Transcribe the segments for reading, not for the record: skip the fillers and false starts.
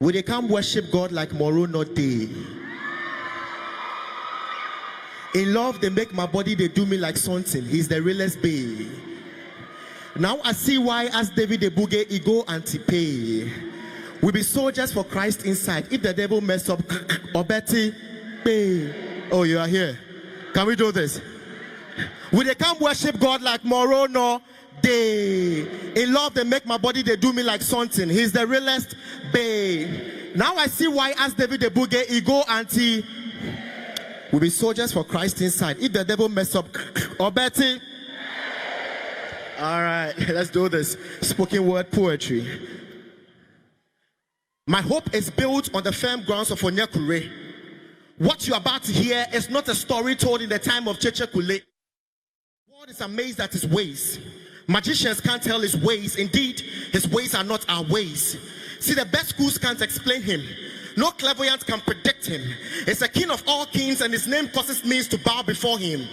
Will they come worship God like tomorrow not day? In love, they make my body, they do me like something. He's the realest bae. Now I see why, as David the boogie, he go anti-pay. We be soldiers for Christ inside. If the devil mess up, or Betty, pay. Oh, you are here. Can we do this? Will they come worship God like tomorrow no day? In love, they make my body, they do me like something. He's the realest bae. Now I see why, as David the boogie, he go anti. We'll be soldiers for Christ inside. If the devil mess up, or Betty. All right, let's do this. Spoken word poetry. My hope is built on the firm grounds of Onyekure. What you're about to hear is not a story told in the time of Chechekule. God is amazed at his ways. Magicians can't tell his ways. Indeed, his ways are not our ways. See, the best schools can't explain him. No clairvoyant can predict him. He's a king of all kings, and his name causes means to bow before him.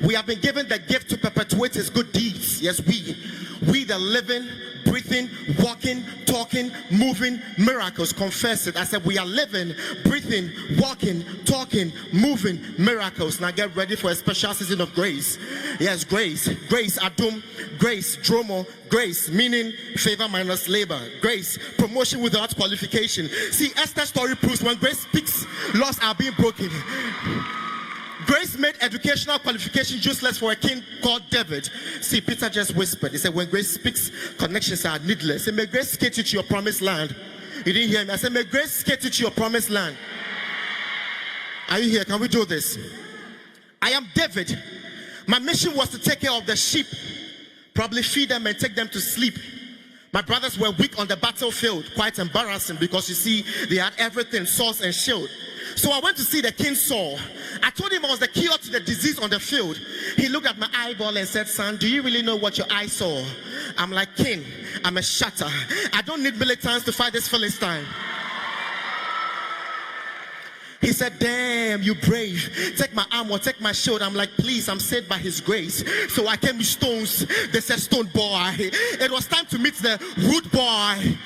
We have been given the gift to perpetuate his good deeds. Yes, we the living, breathing, walking, talking, moving miracles. Confess it. I said we are living, breathing, walking, talking, moving miracles. Now get ready for a special season of grace. Yes, grace. Grace, adum. Grace, dromo. Grace, meaning favor minus labor. Grace, promotion without qualification. See, Esther's story proves when grace speaks, laws are being broken. Grace made educational qualifications useless for a king called David. See, Peter just whispered. He said, when grace speaks, connections are needless. He said, may grace skate you to your promised land. You didn't hear me. I said, may grace skate you to your promised land. Are you here? Can we do this? I am David. My mission was to take care of the sheep, probably feed them and take them to sleep. My brothers were weak on the battlefield. Quite embarrassing because you see, they had everything, sword and shield. So I went to see the king Saul. I told him I was the cure to the disease on the field. He looked at my eyeball and said, son, do you really know what your eye saw? I'm like, king, I'm a shatter. I don't need militants to fight this Philistine. He said, damn, you brave. Take my arm or take my shield. I'm like, please, I'm saved by his grace. So I came with stones. They said, stone boy. It was time to meet the wood boy.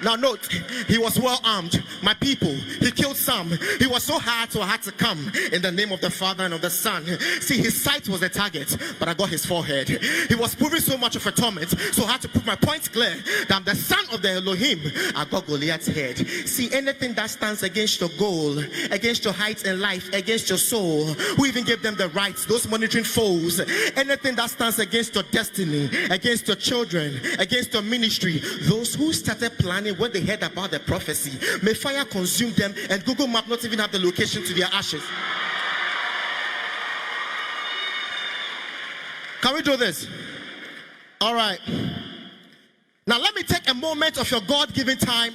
Now note, he was well armed. My people, he killed some. He was so hard, so I had to come in the name of the Father and of the Son. See, his sight was the target, but I got his forehead. He was proving so much of a torment, so I had to put my point clear that I'm the son of the Elohim. I got Goliath's head. See, anything that stands against your goal, against your height in life, against your soul, who even gave them the rights, those monitoring foes, anything that stands against your destiny, against your children, against your ministry, those who started planning when they heard about the prophecy, may fire consume them and Google Map not even have the location to their ashes. Can we do this? All right. Now let me take a moment of your God-given time.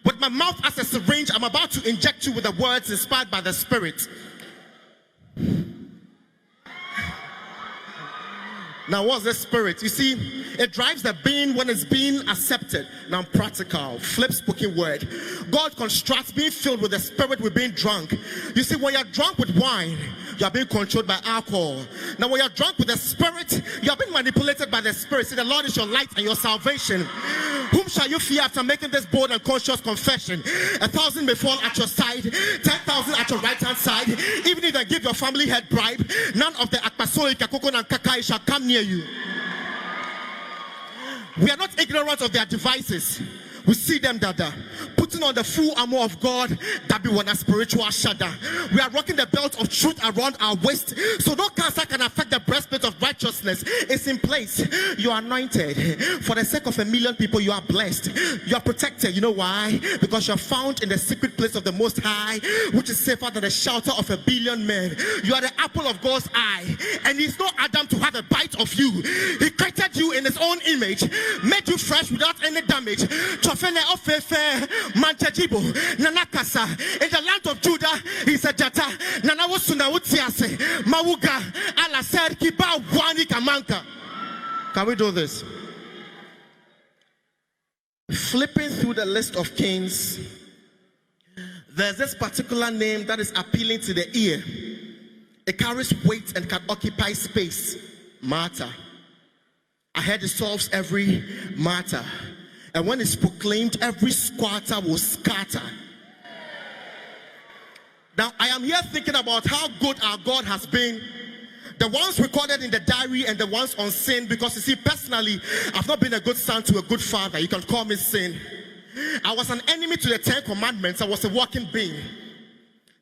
With my mouth as a syringe, I'm about to inject you with the words inspired by the Spirit. Now, what's the Spirit? You see, it drives the being when it's being accepted. Now, practical, flip spoken word. God constructs being filled with the Spirit with being drunk. You see, when you're drunk with wine, you are being controlled by alcohol. Now, when you're drunk with the Spirit, you are being manipulated by the Spirit. See, the Lord is your light and your salvation. Whom shall you fear after making this bold and conscious confession? 1,000 may fall at your side, 10,000 at your right hand side. Even if they give your family head bribe, none of the akpasoi, kakokon, and kakai shall come near you. We are not ignorant of their devices. We see them, Dada, putting on the full armor of God, that be one a spiritual shudder. We are rocking the belt of truth around our waist, so no cancer can affect the breastplate of righteousness. It's in place. You are anointed. For the sake of 1 million people, you are blessed. You are protected. You know why? Because you are found in the secret place of the Most High, which is safer than the shelter of 1 billion men. You are the apple of God's eye, and He's not Adam to have a bite of you. He created you in His own image, made you fresh without any damage. In the land of Judah, he said, Jata, Nanawasuna Utiase, Mawuga, Ala said, Kiba Wani Kamanka. Can we do this? Flipping through the list of kings, there's this particular name that is appealing to the ear. It carries weight and can occupy space. Martha. I heard it solves every matter. And when it's proclaimed, every squatter will scatter. Now, I am here thinking about how good our God has been. The ones recorded in the diary and the ones on sin. Because you see, personally, I've not been a good son to a good father. You can call me sin. I was an enemy to the 10 Commandments. I was a walking being.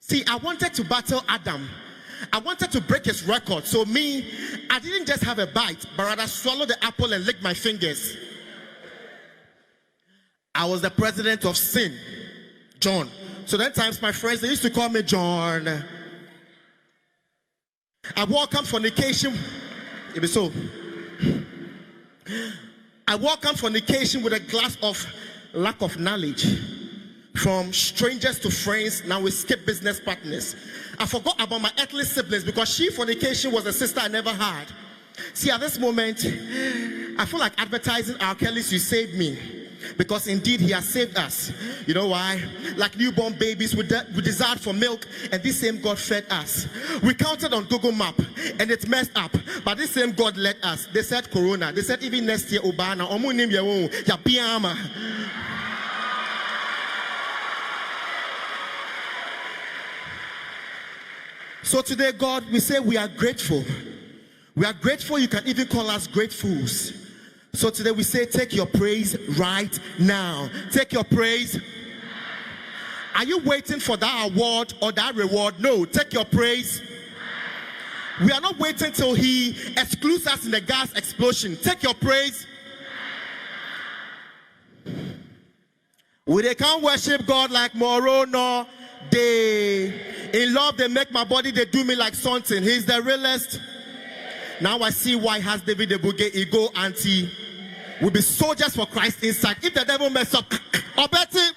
See, I wanted to battle Adam. I wanted to break his record. So I didn't just have a bite, but rather swallow the apple and lick my fingers. I was the president of sin, John. So that times my friends, they used to call me John. I welcome fornication. It be so. I welcome fornication with a glass of lack of knowledge. From strangers to friends, now we skip business partners. I forgot about my earthly siblings because fornication was a sister I never had. See, at this moment, I feel like advertising R. Kelly's "You Saved Me," because indeed he has saved us. You know why? Like newborn babies, we desired for milk, and this same God fed us. We counted on Google Map, and it messed up, but this same God led us. They said Corona. They said even next year, Obana. So today, God, we say we are grateful. We are grateful. You can even call us gratefuls. So today we say, take your praise right now. Take your praise. Are you waiting for that award or that reward? No, take your praise. We are not waiting till he excludes us in the gas explosion. Take your praise. They can't worship God like Moro, no. In love, they make my body, they do me like something. He's the realest. Now I see why has David the Bouguet ego anti. We'll be soldiers for Christ inside. If the devil mess up, or betting.